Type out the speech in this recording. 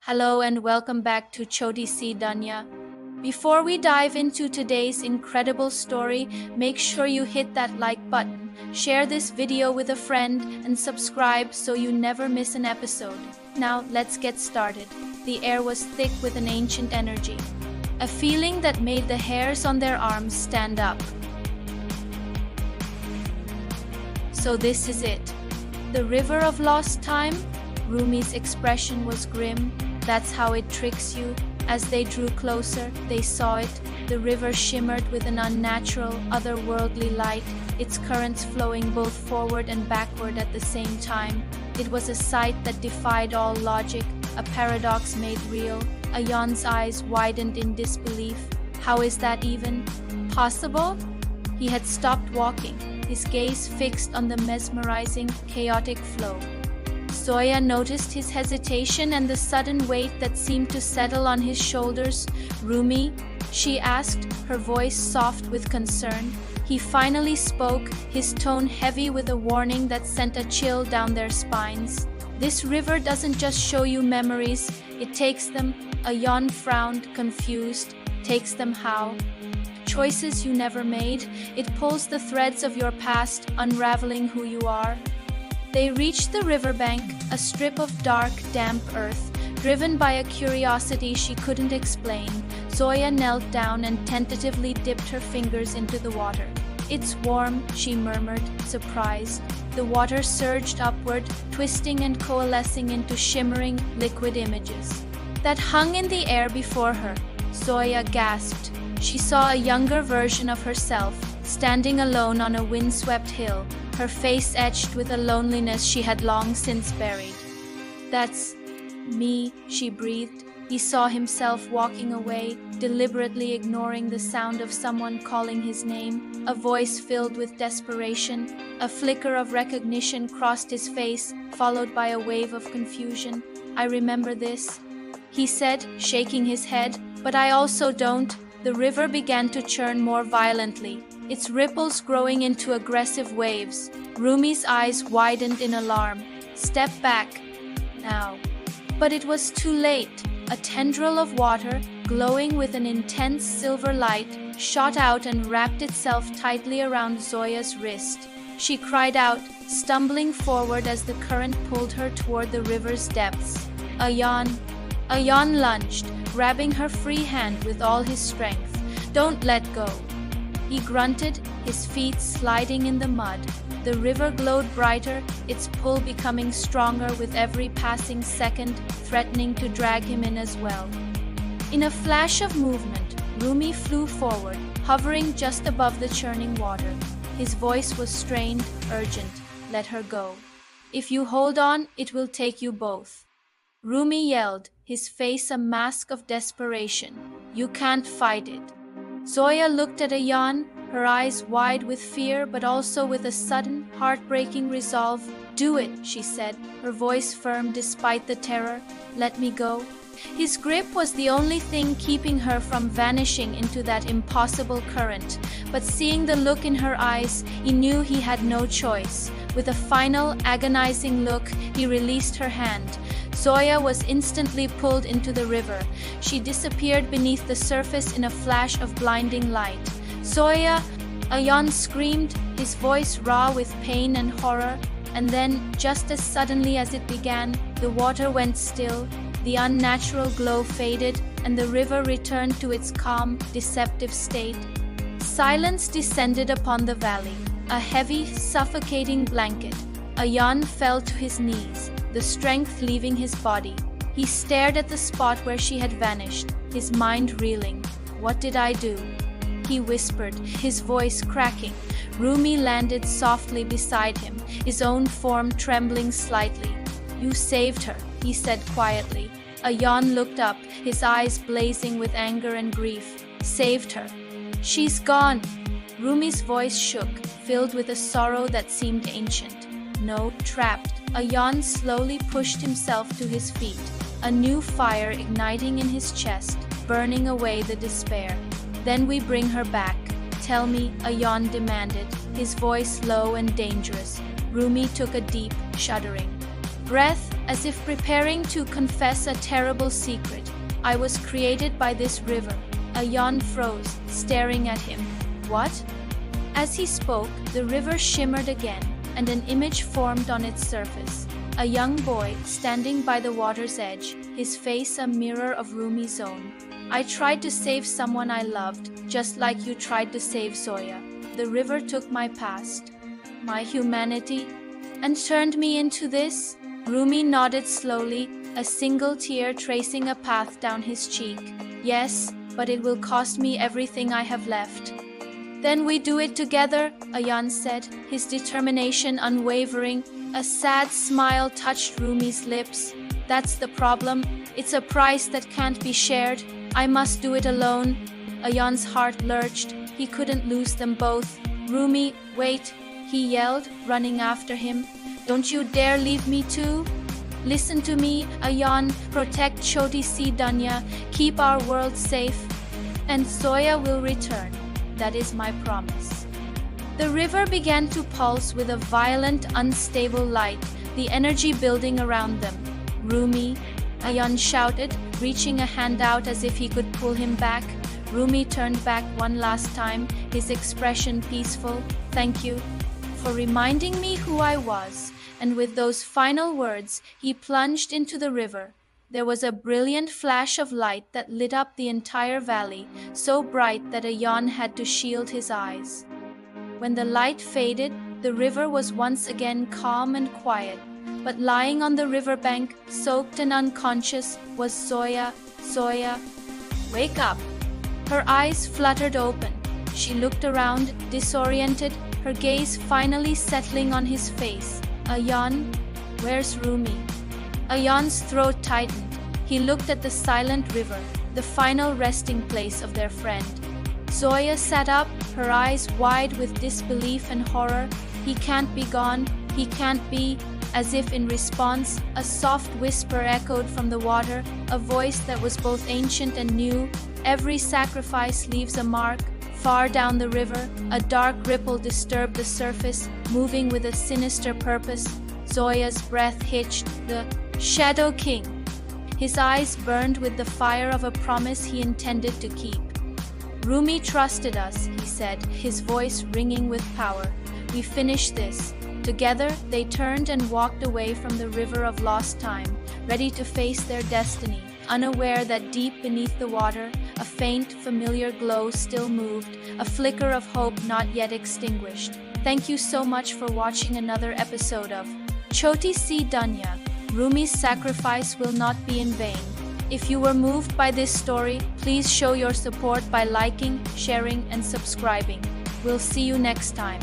Hello and welcome back to Choti Dunya. Before we dive into today's incredible story, make sure you hit that like button, share this video with a friend, and subscribe so you never miss an episode. Now, let's get started. The air was thick with an ancient energy, a feeling that made the hairs on their arms stand up. So this is it. The river of lost time? Rumi's expression was grim. That's how it tricks you. As they drew closer, they saw it. The river shimmered with an unnatural, otherworldly light, its currents flowing both forward and backward at the same time. It was a sight that defied all logic, a paradox made real. Ayaan's eyes widened in disbelief. How is that even possible? He had stopped walking, his gaze fixed on the mesmerizing, chaotic flow. Zoya noticed his hesitation and the sudden weight that seemed to settle on his shoulders. "Rumi?" she asked, her voice soft with concern. He finally spoke, his tone heavy with a warning that sent a chill down their spines. "This river doesn't just show you memories, it takes them." Ayaan frowned, confused. "Takes them how?" "Choices you never made. It pulls the threads of your past, unraveling who you are." They reached the riverbank, a strip of dark, damp earth. Driven by a curiosity she couldn't explain, Zoya knelt down and tentatively dipped her fingers into the water. "It's warm," she murmured, surprised. The water surged upward, twisting and coalescing into shimmering, liquid images that hung in the air before her. Zoya gasped. She saw a younger version of herself, standing alone on a windswept hill, her face etched with a loneliness she had long since buried. "That's me," she breathed. He saw himself walking away, deliberately ignoring the sound of someone calling his name. A voice filled with desperation. A flicker of recognition crossed his face, followed by a wave of confusion. "I remember this," he said, shaking his head. "But I also don't." The river began to churn more violently, its ripples growing into aggressive waves. Rumi's eyes widened in alarm. "Step back, now." But it was too late. A tendril of water, glowing with an intense silver light, shot out and wrapped itself tightly around Zoya's wrist. She cried out, stumbling forward as the current pulled her toward the river's depths. "Ayaan!" Ayaan lunged, grabbing her free hand with all his strength. "Don't let go." He grunted, his feet sliding in the mud. The river glowed brighter, its pull becoming stronger with every passing second, threatening to drag him in as well. In a flash of movement, Rumi flew forward, hovering just above the churning water. His voice was strained, urgent. "Let her go. If you hold on, it will take you both." Rumi yelled, his face a mask of desperation. "You can't fight it." Zoya looked at Ayaan, her eyes wide with fear but also with a sudden, heartbreaking resolve. "Do it," she said, her voice firm despite the terror. "Let me go." His grip was the only thing keeping her from vanishing into that impossible current. But seeing the look in her eyes, he knew he had no choice. With a final, agonizing look, he released her hand. Zoya was instantly pulled into the river. She disappeared beneath the surface in a flash of blinding light. "Zoya!" Ayaan screamed, his voice raw with pain and horror. And then, just as suddenly as it began, the water went still. The unnatural glow faded, and the river returned to its calm, deceptive state. Silence descended upon the valley, a heavy, suffocating blanket. Ayaan fell to his knees, the strength leaving his body. He stared at the spot where she had vanished, his mind reeling. "What did I do?" he whispered, his voice cracking. Rumi landed softly beside him, his own form trembling slightly. "You saved her," he said quietly. Ayaan looked up, his eyes blazing with anger and grief. "Saved her. She's gone." Rumi's voice shook, filled with a sorrow that seemed ancient. "No, trapped." Ayaan slowly pushed himself to his feet, a new fire igniting in his chest, burning away the despair. "Then we bring her back. Tell me," Ayaan demanded, his voice low and dangerous. Rumi took a deep, shuddering breath. as if preparing to confess a terrible secret. I was created by this river. Ayaan froze, staring at him. What? As he spoke, the river shimmered again, and an image formed on its surface. A young boy standing by the water's edge, his face a mirror of Rumi's own. I tried to save someone I loved, just like you tried to save Zoya. The river took my past, my humanity, and turned me into this? Rumi nodded slowly, a single tear tracing a path down his cheek. Yes, but it will cost me everything I have left. Then we do it together, Ayaan said, his determination unwavering. A sad smile touched Rumi's lips. That's the problem. It's a price that can't be shared. I must do it alone. Ayaan's heart lurched. He couldn't lose them both. Rumi, wait, he yelled, running after him. Don't you dare leave me too. Listen to me, Ayaan. Protect Choti si Dunya. Keep our world safe. And Zoya will return. That is my promise. The river began to pulse with a violent, unstable light, the energy building around them. Rumi, Ayaan shouted, reaching a hand out as if he could pull him back. Rumi turned back one last time, his expression peaceful. Thank you for reminding me who I was. And with those final words, he plunged into the river. There was a brilliant flash of light that lit up the entire valley, so bright that Ayaan had to shield his eyes. When the light faded, the river was once again calm and quiet, but lying on the riverbank, soaked and unconscious, was Zoya. Zoya, wake up! Her eyes fluttered open. She looked around, disoriented, her gaze finally settling on his face. Ayaan, where's Rumi? Ayaan's throat tightened. He looked at the silent river, the final resting place of their friend. Zoya sat up, her eyes wide with disbelief and horror. He can't be gone, he can't be. As if in response, a soft whisper echoed from the water, a voice that was both ancient and new. Every sacrifice leaves a mark. Far down the river, a dark ripple disturbed the surface, moving with a sinister purpose. Zoya's breath hitched. The Shadow King. His eyes burned with the fire of a promise he intended to keep. Rumi trusted us, he said, his voice ringing with power. We finished this. Together, they turned and walked away from the river of lost time, ready to face their destiny, unaware that deep beneath the water, a faint, familiar glow still moved, a flicker of hope not yet extinguished. Thank you so much for watching another episode of Choti si Dunya. Rumi's sacrifice will not be in vain. If you were moved by this story, please show your support by liking, sharing, and subscribing. We'll see you next time.